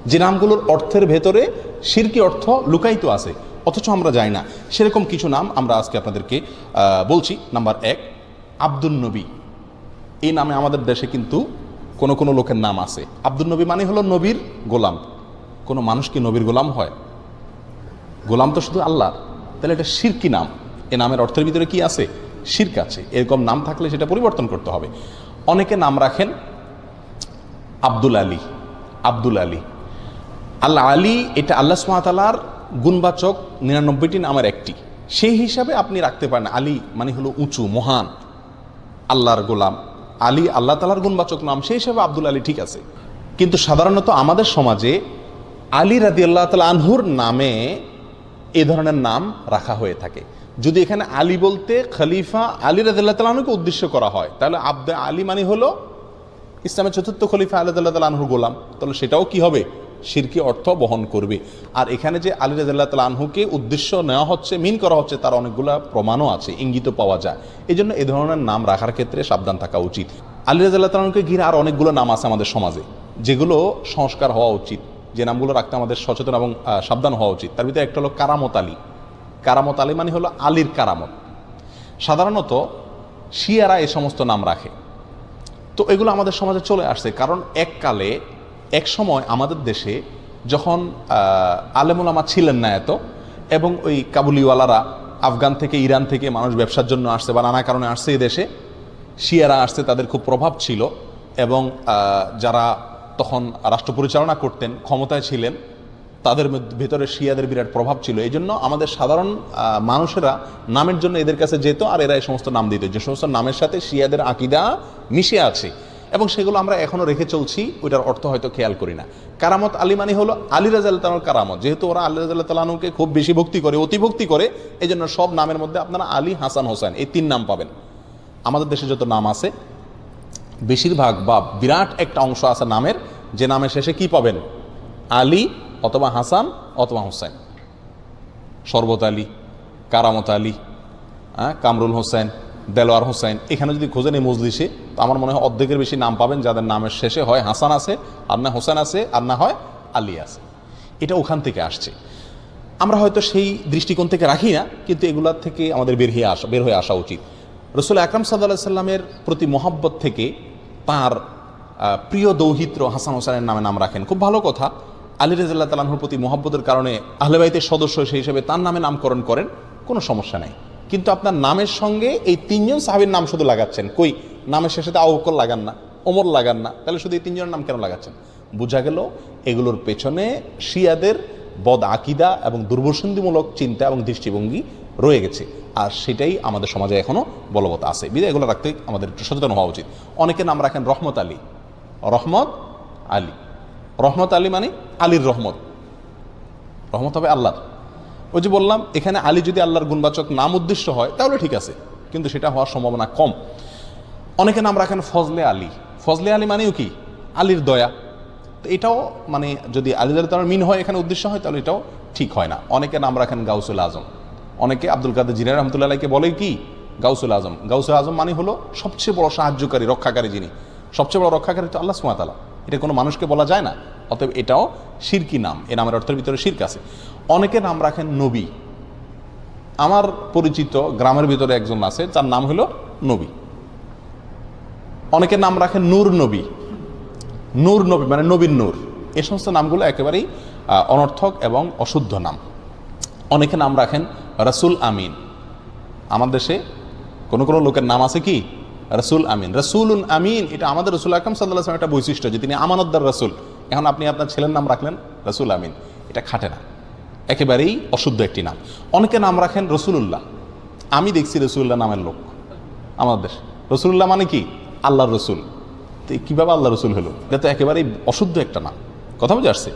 যে নামগুলোর অর্থের ভেতরে শিরকি অর্থ লুকায়িত আছে, অথচ আমরা জানি না। সেরকম কিছু নাম আমরা আজকে আপনাদেরকে বলছি। নাম্বার 1, আব্দুল নবী। এই নামে আমাদের দেশে কিন্তু কোনো কোনো লোকের নাম আছে। আব্দুল নবী মানে হলো নবীর গোলাম। কোনো মানুষ কি নবীর গোলাম হয়? গোলাম তো শুধু আল্লাহ। তাহলে এটা শিরকি নাম। এ নামের অর্থের ভিতরে কি আছে? শিরক আছে। এরকম নাম থাকলে সেটা পরিবর্তন করতে হবে। অনেকে নাম রাখেন আব্দুল আলী। আব্দুল আলী, আল্লাহ আলী, এটা আল্লাহ সুবহানাহু ওয়া তাআলার গুণবাচক 99টি নামের একটি। সেই হিসাবে আপনি রাখতে পারেন। আলী মানে হলো উঁচু, মহান, আল্লাহর গোলাম। আলী আল্লাহ তাআলার গুণবাচক নাম, সেই হিসাবে আব্দুল আলী ঠিক আছে। কিন্তু সাধারণত আমাদের সমাজে আলী রাদিয়াল্লাহু তাআলা আনহুর নামে এ ধরনের নাম রাখা হয়ে থাকে। যদি এখানে আলী বলতে খলিফা আলী রাদিয়াল্লাহু তাআলা আনহুকে উদ্দেশ্য করা হয়, তাহলে আব্দে আলী মানে হলো ইসলামের চতুর্থ খলিফা আলী রাদিয়াল্লাহু তাআলা আনহুর গোলাম। তাহলে সেটাও কি হবে? শিরকি অর্থ বহন করবে। আর এখানে যে আলী রাদিয়াল্লাহু তাআলা আনহুকে উদ্দেশ্য নেওয়া হচ্ছে, মিন করা হচ্ছে, তার অনেকগুলো প্রমাণও আছে, ইঙ্গিত পাওয়া যায়। এই জন্য এ ধরনের নাম রাখার ক্ষেত্রে সাবধান থাকা উচিত। আলী রাদিয়াল্লাহু তাআলা আনহুকে ঘিরে আর অনেকগুলো নাম আছে আমাদের সমাজে, যেগুলো সংস্কার হওয়া উচিত, যে নামগুলো রাখতে আমাদের সচেতন এবং সাবধান হওয়া উচিত। তার ভিতরে একটা হলো কারামত আলী। কারামত আলী মানে হলো আলীর কারামত। সাধারণত শিয়ারা এই সমস্ত নাম রাখে। তো এগুলো আমাদের সমাজে চলে আসছে, কারণ এককালে এক সময় আমাদের দেশে যখন আলেম ওলামা ছিলেন না এত, এবং ওই কাবুলিওয়ালারা আফগান থেকে, ইরান থেকে মানুষ ব্যবসার জন্য আসছে বা নানা কারণে আসছে এই দেশে, শিয়ারা আসছে, তাদের খুব প্রভাব ছিল, এবং যারা তখন রাষ্ট্র পরিচালনা করতেন, ক্ষমতায় ছিলেন, তাদের ভেতরে শিয়াদের বিরাট প্রভাব ছিল। এই জন্য আমাদের সাধারণ মানুষেরা নামের জন্য এদের কাছে যেত, আর এরা এই সমস্ত নাম দিত, যে সমস্ত নামের সাথে শিয়াদের আকিদা মিশে আছে, এবং সেগুলো আমরা এখনও রেখে চলছি, ওইটার অর্থ হয়তো খেয়াল করি না। কারামত আলী মানে হলো আলী রাদিয়াল্লাহু তাআলার কারামত। যেহেতু ওরা আলী রাদিয়াল্লাহু তাআলাকে খুব বেশি ভক্তি করে, অতি ভক্তি করে, এই জন্য সব নামের মধ্যে আপনারা আলী, হাসান, হোসেন এই 3 নাম পাবেন। আমাদের দেশে যত নাম আছে বেশিরভাগ বা বিরাট একটা অংশ আছে নামের, যে নামের শেষে কি পাবেন? আলী অথবা হাসান অথবা হোসেন। শরবত আলী, কারামত আলী, কামরুল হোসেন, দেলোয়ার হোসেন, এখানে যদি খোঁজেন এই মজলিসে, তো আমার মনে হয় অর্ধেকের বেশি নাম পাবেন যাদের নামের শেষে হয় হাসান আছে, আর না হোসেন আছে, আর না হয় আলী আছে। এটা ওখান থেকে আসছে। আমরা হয়তো সেই দৃষ্টিকোণ থেকে রাখি না, কিন্তু এগুলার থেকে আমাদের বের হয়ে আসা উচিত। রাসূল আকরাম সাল্লাল্লাহু আলাইহি সাল্লামের প্রতি মহব্বত থেকে তার প্রিয় দৌহিত্র হাসান হোসেনের নামে নাম রাখেন, খুব ভালো কথা। আলী রাদিয়াল্লাহু তাআলা আনহুর প্রতি মহব্বতের কারণে আহলে বাইতের সদস্য সেই হিসেবে তার নামে নামকরণ করেন, কোনো সমস্যা নাই। কিন্তু আপনার নামের সঙ্গে এই 3 জন সাহাবীর নাম শুধু লাগাচ্ছেন, কই নামের শেষে আবু বকর লাগান না, ওমর লাগান না, তাহলে শুধু এই 3 জনের নাম কেন লাগাচ্ছেন? বোঝা গেল এগুলোর পেছনে শিয়াদের বদ আকিদা এবং দুর্বসন্ধিমূলক চিন্তা এবং দৃষ্টিভঙ্গি রয়ে গেছে, আর সেটাই আমাদের সমাজে এখনও বলবৎ আছে। বিধায় এগুলো রাখতে আমাদের একটু সচেতন হওয়া উচিত। অনেকে নাম রাখেন রহমত আলী। রহমত আলী, রহমত আলী মানে আলীর রহমত। রহমত হবে আল্লাহর। ওই যে বললাম, এখানে আলী যদি আল্লাহর গুণবাচক নাম উদ্দেশ্য হয় তাহলে ঠিক আছে, কিন্তু সেটা হওয়ার সম্ভাবনা কম। অনেকে নাম রাখেন ফজলে আলী। ফজলে আলী মানেও কি? আলীর দয়া। তো এটাও মানে যদি আলী তার মিন হয়, এখানে উদ্দেশ্য হয়, তাহলে এটাও ঠিক হয় না। অনেকে নাম রাখেন গাউসুল আজম। অনেকে আব্দুল কাদের জিলানী রাহমাতুল্লাহ আলাইহিকে বলে কি? গাউসুল আজম। গাউসুল আজম মানে হলো সবচেয়ে বড় সাহায্যকারী, রক্ষাকারী। যিনি সবচেয়ে বড় রক্ষাকারী তো আল্লাহ সুবহানাহু ওয়া তাআলা। এটা কোনো মানুষকে বলা যায় না, অতএব এটাও শিরকি নাম। এ নামের অর্থের ভিতরে শিরক আছে। অনেকে নাম রাখেন নবী। আমার পরিচিত গ্রামের ভিতরে একজন আছে, তার নাম হলো নবী। অনেকে নাম রাখেন নূর নবী। নূর নবী মানে নবীর নূর। এই সমস্ত নামগুলো একেবারেই অনর্থক এবং অশুদ্ধ নাম। অনেকে নাম রাখেন রাসূল আমিন। আমার দেশে কোনো কোনো লোকের নাম আছে কি? রাসূল আমিন। রাসূলুন আমিন, এটা আমাদের রাসূল আকরাম সাল্লাল্লাহু আলাইহি ওয়াসাল্লামের একটা বৈশিষ্ট্য, যে তিনি আমানতদার রাসূল। এখন আপনি আপনার ছেলের নাম রাখলেন রাসূল আমিন, এটা খাটে না, একেবারেই অশুদ্ধ একটি নাম। অনেকে নাম রাখেন রসুলুল্লাহ। আমি দেখছি রসুল্লাহ নামের লোক আমাদের দেশে। রসুল্লাহ মানে কি? আল্লাহর রসুল। তো কীভাবে আল্লাহ রসুল হলো? এটা তো একেবারেই অশুদ্ধ একটা নাম। কথা বুঝে আসছে?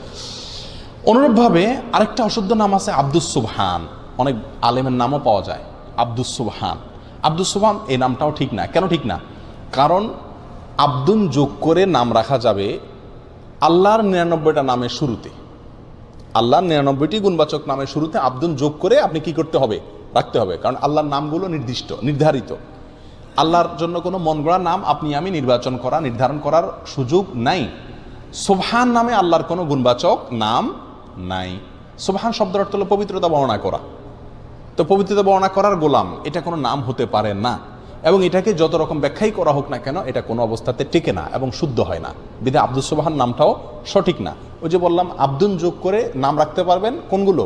অনুরূপভাবে আরেকটা অশুদ্ধ নাম আছে আব্দুস সুবহান। অনেক আলেমের নামও পাওয়া যায় আব্দুস সুবহান। আব্দুস সুবহান এই নামটাও ঠিক না। কেন ঠিক না? কারণ আব্দুন যোগ করে নাম রাখা যাবে আল্লাহর 99টা নামের শুরুতে। আল্লাহর 99টি গুণবাচক নামের শুরুতে আব্দুন যোগ করে আপনি কি করতে হবে? রাখতে হবে। কারণ আল্লাহর নামগুলো নির্ধারিত। আল্লাহর জন্য কোনো মন গড়া নাম আপনি আমি নির্ধারণ করার সুযোগ নাই। সুবহান নামে আল্লাহর কোনো গুণবাচক নাম নাই। সুবহান শব্দের অর্থ হলো পবিত্রতা বর্ণনা করা। তো পবিত্রতা বর্ণনা করার গোলাম এটা কোনো নাম হতে পারে না, এবং এটাকে যত রকম ব্যাখ্যাই করা হোক না কেন এটা কোনো অবস্থাতে টেকে না এবং শুদ্ধ হয় না। বিধায় আব্দুস সুবহান নামটাও সঠিক না। ওই যে বললাম আব্দুন যোগ করে নাম রাখতে পারবেন কোনগুলো,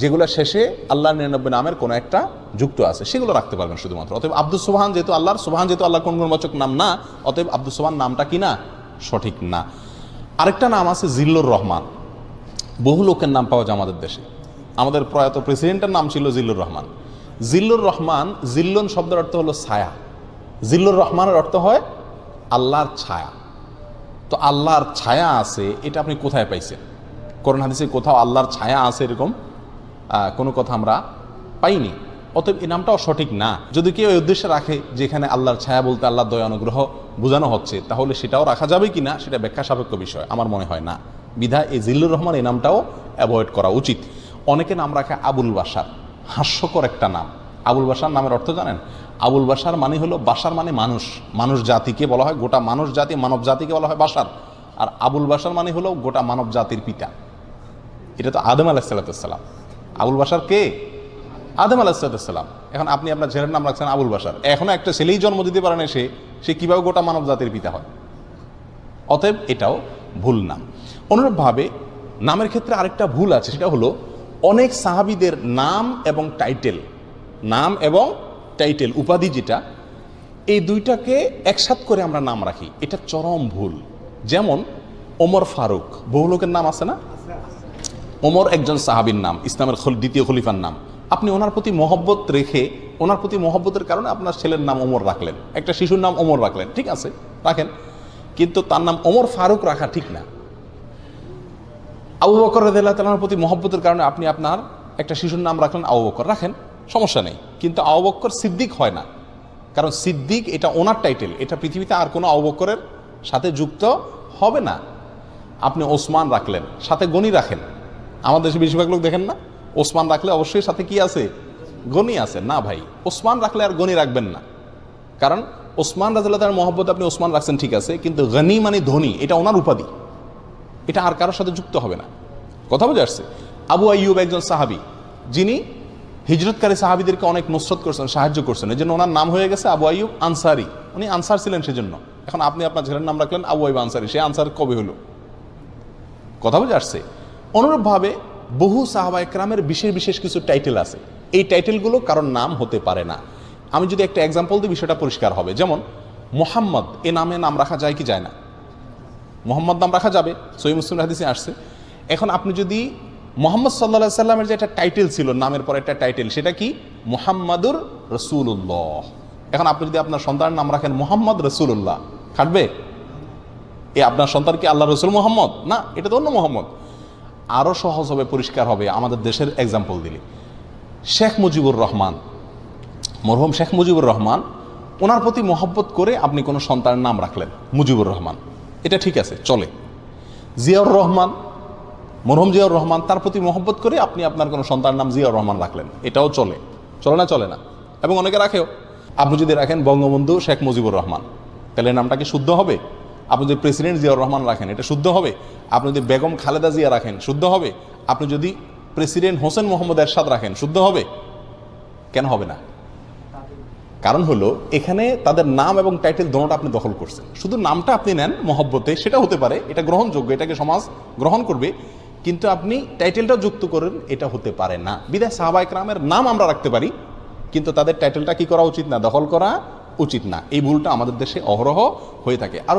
যেগুলো শেষে আল্লাহর 99 নামের কোনো একটা যুক্ত আছে সেগুলো রাখতে পারবেন শুধুমাত্র। অতএব আব্দুস সুবহান যেহেতু আল্লাহর, সুবহান যেহেতু আল্লাহর কোন গুণবাচক নাম না, অতএব আব্দুস সুবহান নামটা কি না, সঠিক না। আরেকটা নাম আছে জিল্লুর রহমান। বহু লোকের নাম পাওয়া যায় আমাদের দেশে। আমাদের প্রয়াত প্রেসিডেন্টের নাম ছিল জিল্লুর রহমান। জিল্লুর রহমান, জিল্লুন শব্দের অর্থ হলো ছায়া। জিল্লুর রহমানের অর্থ হয় আল্লাহর ছায়া। তো আল্লাহর ছায়া আছে এটা আপনি কোথায় পাইছেন? কোরআন হাদিসে কোথাও আল্লাহর ছায়া আছে এরকম কোনো কথা আমরা পাইনি। অতএব এই নামটাও সঠিক না। যদি কেউ এই উদ্দেশ্যে রাখে যেখানে আল্লাহর ছায়া বলতে আল্লাহর দয়া অনুগ্রহ বোঝানো হচ্ছে, তাহলে সেটাও রাখা যাবে কি না সেটা ব্যাখ্যা সাপেক্ষ বিষয়, আমার মনে হয় না। বিধায় এই জিল্লুর রহমান এই নামটাও অ্যাভয়েড করা উচিত। অনেকে নাম রাখে আবুল বাশার, হাস্যকর একটা নাম। আবুল বাশার নামের অর্থ জানেন? আবুল বাশার মানে হলো, বাশার মানে মানুষ, মানুষ জাতিকে বলা হয়, গোটা মানুষ জাতি, মানব জাতিকে বলা হয় বাশার। আর আবুল বাশার মানে হলো গোটা মানব জাতির পিতা। এটা তো আদম আলাইহিসসালাম। আবুল বাশার কে? আদম আলাইহিসসালাম। এখন আপনি আপনার ছেলের নাম রাখছেন আবুল বাশার, এখনো একটা ছেলেই জন্ম দিতে পারে না, সে কিভাবে গোটা মানব জাতির পিতা হয়? অতএব এটাও ভুল নাম। অনুরূপভাবে নামের ক্ষেত্রে আরেকটা ভুল আছে, সেটা হলো অনেক সাহাবীদের নাম এবং টাইটেল, নাম এবং টাইটেল উপাধি যেটা, এই দুইটাকে একসাথ করে আমরা নাম রাখি, এটা চরম ভুল। যেমন ওমর ফারুক, বহু লোকের নাম আছে না? ওমর একজন সাহাবীর নাম, ইসলামের দ্বিতীয় খলিফার নাম। আপনি ওনার প্রতি মহব্বত রেখে, ওনার প্রতি মহব্বতের কারণে আপনার ছেলের নাম ওমর রাখলেন, একটা শিশুর নাম ওমর রাখলেন, ঠিক আছে রাখেন, কিন্তু তার নাম ওমর ফারুক রাখা ঠিক না। আবু বকর রাদিয়াল্লাহু তাআলার প্রতি মহব্বতের কারণে আপনি আপনার একটা শিশুর নাম রাখলেন আবু বকর, রাখেন, সমস্যা নেই, কিন্তু আবু বকর সিদ্দিক হয় না, কারণ সিদ্দিক এটা ওনার টাইটেল, এটা পৃথিবীতে আর কোনো আবু বকরের সাথে যুক্ত হবে না। আপনি ওসমান রাখলেন, সাথে গনি রাখেন। আমাদের দেশে বেশিরভাগ লোক দেখেন না, ওসমান রাখলে অবশ্যই সাথে কি আছে? গনি আছে। না ভাই, ওসমান রাখলে আর গনি রাখবেন না, কারণ ওসমান রাদিয়াল্লাহু তাআলার মহব্বত আপনি ওসমান রাখছেন ঠিক আছে, কিন্তু গনি মানে ধনী, এটা ওনার উপাধি, এটা আর কারোর সাথে যুক্ত হবে না। কথা বুঝে আসছে? আবু আইয়ুব একজন সাহাবী, যিনি হিজরতকারী সাহাবীদেরকে অনেক নসরত করছেন, সাহায্য করছেন, এই জন্য ওনার নাম হয়ে গেছে আবু আইয়ুব আনসারি। উনি আনসার ছিলেন সেজন্য। এখন আপনি আপনার ছেলের নাম রাখলেন আবু আইয়ুব আনসারি, সে আনসার কবে হলো? কথা বুঝে আসছে? অনুরূপভাবে বহু সাহাবা একরামের বিশেষ বিশেষ কিছু টাইটেল আছে, এই টাইটেলগুলো কারোর নাম হতে পারে না। আমি যদি একটা এক্সাম্পল দিই বিষয়টা পরিষ্কার হবে। যেমন মোহাম্মদ, এ নামে নাম রাখা যায় কি যায় না? মোহাম্মদ নাম রাখা যাবে, সহিহ মুসলিম হাদিসে আসছে। এখন আপনি যদি মুহাম্মদ সাল্লাল্লাহু আলাইহি সাল্লামের যে একটা টাইটেল ছিল, নামের পর একটা টাইটেল, সেটা কি? মুহাম্মাদুর রাসূলুল্লাহ। এখন আপনি যদি আপনার সন্তানের নাম রাখেন মুহাম্মদ রাসূলুল্লাহ, খাটবে? আপনার সন্তান কি আল্লাহ রসুল মুহাম্মদ? না, এটা তো অন্য মুহাম্মদ। আরও সহজ হবে, পরিষ্কার হবে আমাদের দেশের এক্সাম্পল দিলে। শেখ মুজিবুর রহমান, মরহুম শেখ মুজিবুর রহমান, ওনার প্রতি মহব্বত করে আপনি কোনো সন্তানের নাম রাখলেন মুজিবুর রহমান, এটা ঠিক আছে, চলে। জিয়াউর রহমান, মরহুম জিয়াউর রহমান, তার প্রতি মহব্বত করে আপনি আপনার কোনো সন্তানের নাম জিয়াউর রহমান রাখলেন, এটাও চলে। চলে না? চলে না। এবং অনেকে রাখেও। আপনি যদি রাখেন বঙ্গবন্ধু শেখ মুজিবুর রহমান, তাহলে নামটা কি শুদ্ধ হবে? আপনি যদি প্রেসিডেন্ট জিয়াউর রহমান রাখেন, এটা শুদ্ধ হবে? আপনি যদি বেগম খালেদা জিয়া রাখেন, শুদ্ধ হবে? আপনি যদি প্রেসিডেন্ট হোসেন মোহাম্মদ এরশাদ রাখেন, শুদ্ধ হবে? কেন হবে না? কারণ হলো এখানে তাদের নাম এবং টাইটেল দোনোটা আপনি দখল করছেন। শুধু নামটা আপনি নেন মহব্বতে, সেটা হতে পারে, এটা গ্রহণযোগ্য, এটাকে সমাজ গ্রহণ করবে, কিন্তু আপনি টাইটেলটাও যুক্ত করেন, এটা হতে পারে না। বিধায় সাহাবা একরামের নাম আমরা রাখতে পারি, কিন্তু তাদের টাইটেলটা কি করা উচিত না? দখল করা উচিত না। এই ভুলটা আমাদের দেশে অহরহ হয়ে থাকে। আরো